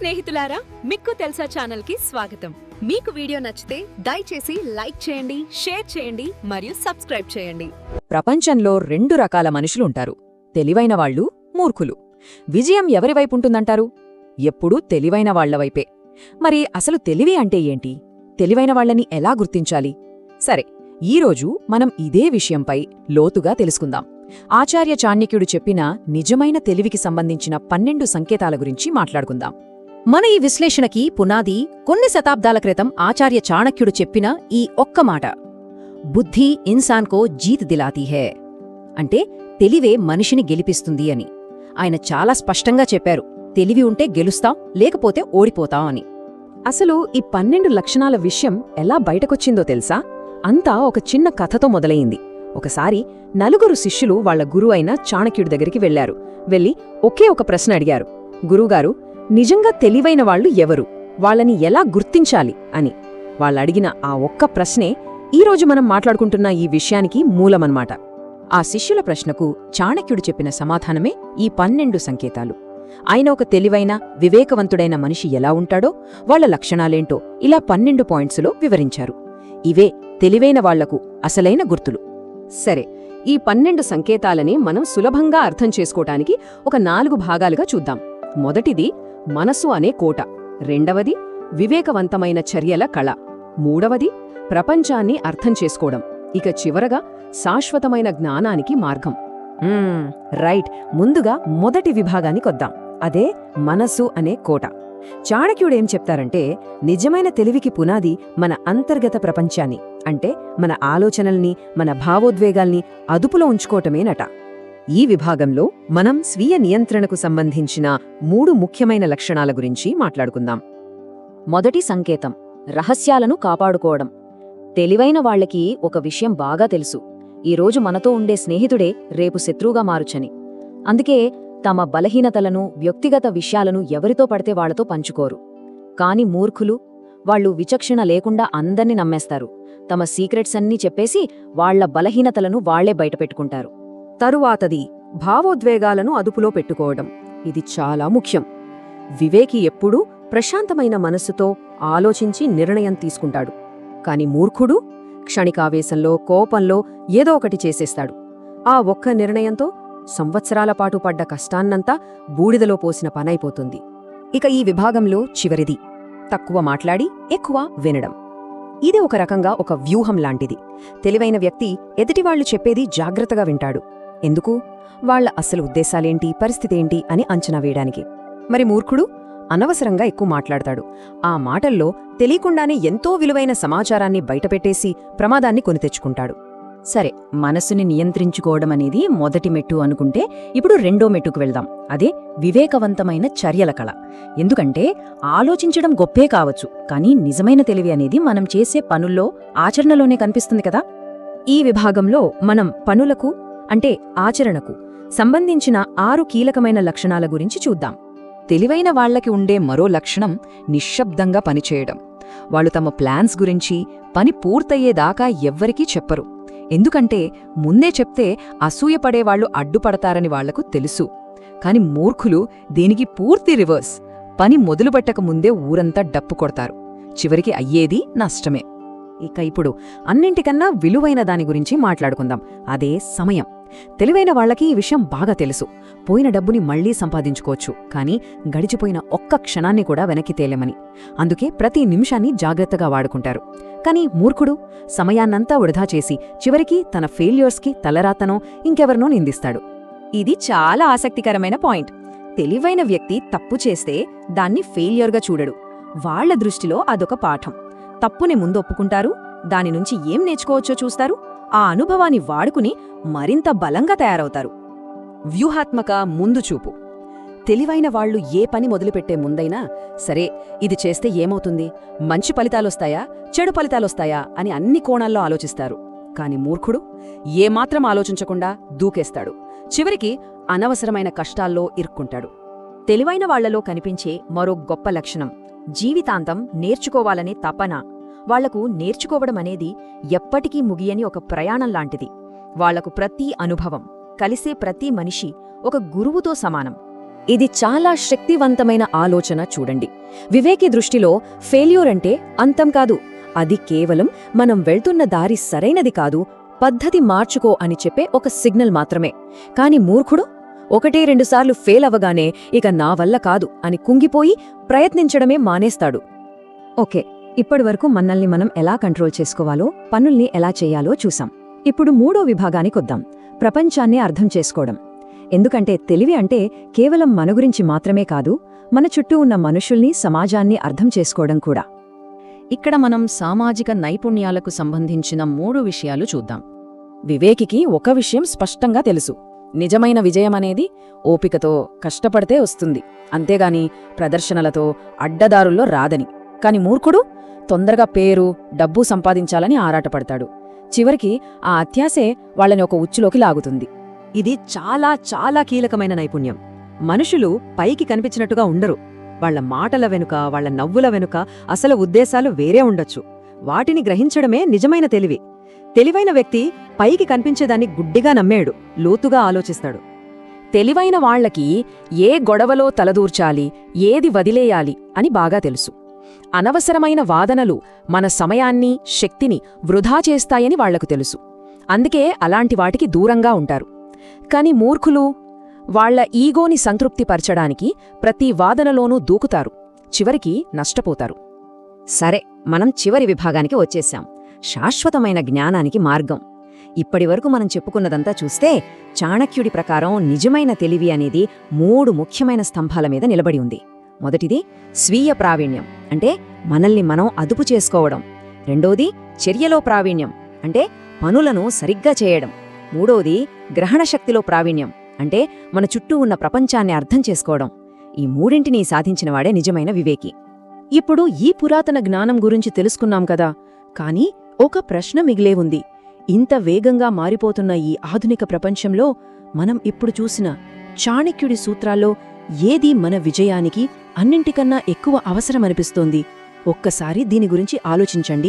స్నేహితులారా, మిక్కు తెలుసా ఛానల్ కి స్వాగతం. మీకు వీడియో నచ్చితే దయచేసి లైక్ చేయండి, షేర్ చేయండి మరియు సబ్స్క్రైబ్ చేయండి. ప్రపంచంలో రెండు రకాల మనుషులుంటారు, తెలివైన వాళ్ళు, మూర్ఖులు. విజయం ఎవరి వైపుంటుందంటారు? ఎప్పుడూ తెలివైన వాళ్లవైపే. మరి అసలు తెలివి అంటే ఏంటి? తెలివైన వాళ్లని ఎలా గుర్తించాలి? సరే, ఈరోజు మనం ఇదే విషయంపై లోతుగా తెలుసుకుందాం. ఆచార్య చాణక్యుడు చెప్పిన నిజమైన తెలివికి సంబంధించిన 12 సంకేతాల గురించి మాట్లాడుకుందాం. మన ఈ విశ్లేషణకి పునాది కొన్ని శతాబ్దాల క్రితం ఆచార్య చాణక్యుడు చెప్పిన ఈ ఒక్క మాట: బుద్ధి ఇన్సాన్కో జీత్ దిలాతీ హై. అంటే తెలివే మనిషిని గెలిపిస్తుంది అని. ఆయన చాలా స్పష్టంగా చెప్పారు, తెలివి ఉంటే గెలుస్తాం, లేకపోతే ఓడిపోతాం అని. అసలు ఈ 12 లక్షణాల విషయం ఎలా బయటకొచ్చిందో తెలుసా? అంతా ఒక చిన్న కథతో మొదలయింది. ఒకసారి 4 శిష్యులు వాళ్ల గురువు అయిన చాణక్యుడి దగ్గరికి వెళ్లారు. వెళ్లి ఒకే ఒక ప్రశ్న అడిగారు: గురువుగారు, నిజంగా తెలివైన వాళ్ళు ఎవరు? వాళ్ళని ఎలా గుర్తించాలి అని. వాళ్ళడిగిన ఆ ఒక్క ప్రశ్నే ఈరోజు మనం మాట్లాడుకుంటున్న ఈ విషయానికి మూలమన్నమాట. ఆ శిష్యుల ప్రశ్నకు చాణక్యుడు చెప్పిన సమాధానమే ఈ 12 సంకేతాలు. ఆయన ఒక తెలివైన, వివేకవంతుడైన మనిషి ఎలా ఉంటాడో, వాళ్ల లక్షణాలేంటో ఇలా 12 పాయింట్సులో వివరించారు. ఇవే తెలివైన వాళ్లకు అసలైన గుర్తులు. సరే, ఈ 12 సంకేతాలని మనం సులభంగా అర్థం చేసుకోటానికి ఒక 4 భాగాలుగా చూద్దాం. మొదటిది మనసు అనే కోట, రెండవది వివేకవంతమైన చర్యల కళ, మూడవది ప్రపంచాన్ని అర్థం చేసుకోవడం, ఇక చివరగా శాశ్వతమైన జ్ఞానానికి మార్గం. రైట్, ముందుగా మొదటి విభాగానికొద్దాం. అదే మనసు అనే కోట. చాణక్యుడేం చెప్తారంటే, నిజమైన తెలివికి పునాది మన అంతర్గత ప్రపంచాన్ని, అంటే మన ఆలోచనల్ని, మన భావోద్వేగాల్ని అదుపులో ఉంచుకోవటమేనట. ఈ విభాగంలో మనం స్వీయ నియంత్రణకు సంబంధించిన 3 ముఖ్యమైన లక్షణాల గురించి మాట్లాడుకుందాం. మొదటి సంకేతం రహస్యాలను కాపాడుకోవడం. తెలివైన వాళ్లకి ఒక విషయం బాగా తెలుసు: ఈరోజు మనతో ఉండే స్నేహితుడే రేపు శత్రువుగా మారుచని. అందుకే తమ బలహీనతలను, వ్యక్తిగత విషయాలను ఎవరితో పడితే వాళ్లతో పంచుకోరు. కాని మూర్ఖులు, వాళ్లు విచక్షణ లేకుండా అందర్నీ నమ్మేస్తారు. తమ సీక్రెట్స్ అన్నీ చెప్పేసి వాళ్ల బలహీనతలను వాళ్లే బయటపెట్టుకుంటారు. తరువాతది భావోద్వేగాలను అదుపులో పెట్టుకోవడం. ఇది చాలా ముఖ్యం. వివేకి ఎప్పుడూ ప్రశాంతమైన మనస్సుతో ఆలోచించి నిర్ణయం తీసుకుంటాడు. కాని మూర్ఖుడు క్షణికావేశంలో, కోపంలో ఏదో ఒకటి చేసేస్తాడు. ఆ ఒక్క నిర్ణయంతో సంవత్సరాల పాటు పడ్డ కష్టాన్నంతా బూడిదలో పోసిన పనైపోతుంది. ఇక ఈ విభాగంలో చివరిది తక్కువ మాట్లాడి ఎక్కువ వినడం. ఇది ఒక రకంగా ఒక వ్యూహం లాంటిది. తెలివైన వ్యక్తి ఎదుటివాళ్లు చెప్పేది జాగ్రత్తగా వింటాడు. ఎందుకు? వాళ్ల అసలు ఉద్దేశాలేంటి, పరిస్థితేంటి అని అంచనా వేయడానికి. మరి మూర్ఖుడు అనవసరంగా ఎక్కువ మాట్లాడతాడు. ఆ మాటల్లో తెలియకుండానే ఎంతో విలువైన సమాచారాన్ని బయటపెట్టేసి ప్రమాదాన్ని కొని తెచ్చుకుంటాడు. సరే, మనస్సుని నియంత్రించుకోవడం అనేది మొదటి మెట్టు అనుకుంటే, ఇప్పుడు రెండో మెట్టుకు వెళ్దాం. అదే వివేకవంతమైన చర్యల కళ. ఎందుకంటే ఆలోచించడం గొప్పే కావచ్చు, కానీ నిజమైన తెలివి అనేది మనం చేసే పనుల్లో, ఆచరణలోనే కనిపిస్తుంది కదా. ఈ విభాగంలో మనం పనులకు, అంటే ఆచరణకు సంబంధించిన 6 కీలకమైన లక్షణాల గురించి చూద్దాం. తెలివైన వాళ్లకి ఉండే మరో లక్షణం నిశ్శబ్దంగా పనిచేయడం. వాళ్ళు తమ ప్లాన్స్ గురించి, పని పూర్తయ్యేదాకా ఎవ్వరికీ చెప్పరు. ఎందుకంటే ముందే చెప్తే అసూయపడేవాళ్లు అడ్డుపడతారని వాళ్లకు తెలుసు. కాని మూర్ఖులు దీనికి పూర్తి రివర్స్. పని మొదలుపెట్టక ముందే ఊరంతా డప్పు కొడతారు. చివరికి అయ్యేది నష్టమే. ఇక ఇప్పుడు అన్నింటికన్నా విలువైన దాని గురించి మాట్లాడుకుందాం. అదే సమయం. తెలివైన వాళ్లకి ఈ విషయం బాగా తెలుసు. పోయిన డబ్బుని మళ్లీ సంపాదించుకోవచ్చు, కానీ గడిచిపోయిన ఒక్క క్షణాన్ని కూడా వెనక్కి తేలేమని. అందుకే ప్రతి నిమిషాన్ని జాగ్రత్తగా వాడుకుంటారు. కాని మూర్ఖుడు సమయాన్నంతా వృధా చేసి చివరికి తన ఫెయిల్యూర్స్కి తలరాతనో ఇంకెవరినో నిందిస్తాడు. ఇది చాలా ఆసక్తికరమైన పాయింట్. తెలివైన వ్యక్తి తప్పు చేస్తే దాన్ని ఫెయిల్యూర్గా చూడడు. వాళ్ల దృష్టిలో అదొక పాఠం. తప్పుని ముందు ఒప్పుకుంటారు, దానినుంచి ఏం నేర్చుకోవచ్చో చూస్తారు. ఆ అనుభవాన్ని వాడుకుని మరింత బలంగా తయారవుతారు. వ్యూహాత్మక ముందుచూపు. తెలివైన వాళ్లు ఏ పని మొదలుపెట్టే ముందైనా, సరే ఇది చేస్తే ఏమవుతుంది, మంచి ఫలితాలొస్తాయా, చెడు ఫలితాలొస్తాయా అని అన్ని కోణాల్లో ఆలోచిస్తారు. కాని మూర్ఖుడు ఏమాత్రం ఆలోచించకుండా దూకేస్తాడు. చివరికి అనవసరమైన కష్టాల్లో ఇరుక్కుంటాడు. తెలివైన వాళ్లలో కనిపించే మరో గొప్ప లక్షణం జీవితాంతం నేర్చుకోవాలనే తపన. వాళ్లకు నేర్చుకోవడం అనేది ఎప్పటికీ ముగియని ఒక ప్రయాణం లాంటిది. వాళ్లకు ప్రతి అనుభవం, కలిసే ప్రతి మనిషి ఒక గురువుతో సమానం. ఇది చాలా శక్తివంతమైన ఆలోచన చూడండి. వివేకి దృష్టిలో ఫెయిల్యూర్ అంటే అంతం కాదు, అది కేవలం మనం వెళ్తున్న దారి సరైనది కాదు, పద్ధతి మార్చుకో అని చెప్పే ఒక సిగ్నల్ మాత్రమే. కాని మూర్ఖుడు 1-2 సార్లు ఫెయిల్ అవ్వగానే ఇక నా వల్ల కాదు అని కుంగిపోయి ప్రయత్నించడమే మానేస్తాడు. ఓకే, ఇప్పటివరకు మనల్ని మనం ఎలా కంట్రోల్ చేసుకోవాలో, పనుల్ని ఎలా చేయాలో చూసాం. ఇప్పుడు 3వ విభాగానికొద్దాం, ప్రపంచాన్ని అర్థం చేసుకోవడం. ఎందుకంటే తెలివి అంటే కేవలం మన గురించి మాత్రమే కాదు, మన చుట్టూ ఉన్న మనుషుల్ని, సమాజాన్ని అర్థం చేసుకోవడం కూడా. ఇక్కడ మనం సామాజిక నైపుణ్యాలకు సంబంధించిన 3 విషయాలు చూద్దాం. వివేకికి ఒక విషయం స్పష్టంగా తెలుసు, నిజమైన విజయమనేది ఓపికతో, కష్టపడితే వస్తుంది, అంతేగాని ప్రదర్శనలతో, అడ్డదారుల్లో రాదని. కాని మూర్ఖుడు తొందరగా పేరు, డబ్బు సంపాదించాలని ఆరాటపడతాడు. చివరికి ఆ అత్యాసే వాళ్ళని ఒక ఉచ్చులోకి లాగుతుంది. ఇది చాలా చాలా కీలకమైన నైపుణ్యం. మనుషులు పైకి కనిపించినట్టుగా ఉండరు. వాళ్ల మాటల వెనుక, వాళ్ల నవ్వుల వెనుక అసలు ఉద్దేశాలు వేరే ఉండొచ్చు. వాటిని గ్రహించడమే నిజమైన తెలివి. తెలివైన వ్యక్తి పైకి కనిపించేదాన్ని గుడ్డిగా నమ్మేడు, లోతుగా ఆలోచిస్తాడు. తెలివైన వాళ్లకి ఏ గొడవలో తలదూర్చాలి, ఏది వదిలేయాలి అని బాగా తెలుసు. అనవసరమైన వాదనలు మన సమయాన్ని, శక్తిని వృధా చేస్తాయని వాళ్లకు తెలుసు. అందుకే అలాంటి వాటికి దూరంగా ఉంటారు. కాని మూర్ఖులు వాళ్ల ఈగోని సంతృప్తిపరచడానికి ప్రతి వాదనలోనూ దూకుతారు, చివరికి నష్టపోతారు. సరే, మనం చివరి విభాగానికి వచ్చేశాం, శాశ్వతమైన జ్ఞానానికి మార్గం. ఇప్పటివరకు మనం చెప్పుకున్నదంతా చూస్తే చాణక్యుడి ప్రకారం నిజమైన తెలివి అనేది 3 ముఖ్యమైన స్తంభాల మీద నిలబడి ఉంది. మొదటిది స్వీయ ప్రావీణ్యం, అంటే మనల్ని మనం అదుపు చేసుకోవడం. రెండోది చర్యలో ప్రావీణ్యం, అంటే పనులను సరిగ్గా చేయడం. మూడోది గ్రహణశక్తిలో ప్రావీణ్యం, అంటే మన చుట్టూ ఉన్న ప్రపంచాన్ని అర్థం చేసుకోవడం. ఈ 3ంటినీ సాధించినవాడే నిజమైన వివేకి. ఇప్పుడు ఈ పురాతన జ్ఞానం గురించి తెలుసుకున్నాం కదా, కానీ ఒక ప్రశ్న మిగిలే ఉంది. ఇంత వేగంగా మారిపోతున్న ఈ ఆధునిక ప్రపంచంలో మనం ఇప్పుడు చూసిన చాణక్యుడి సూత్రాల్లో ఏది మన విజయానికి అన్నింటికన్నా ఎక్కువ అవసరమనిపిస్తోంది? ఒక్కసారి దీని గురించి ఆలోచించండి.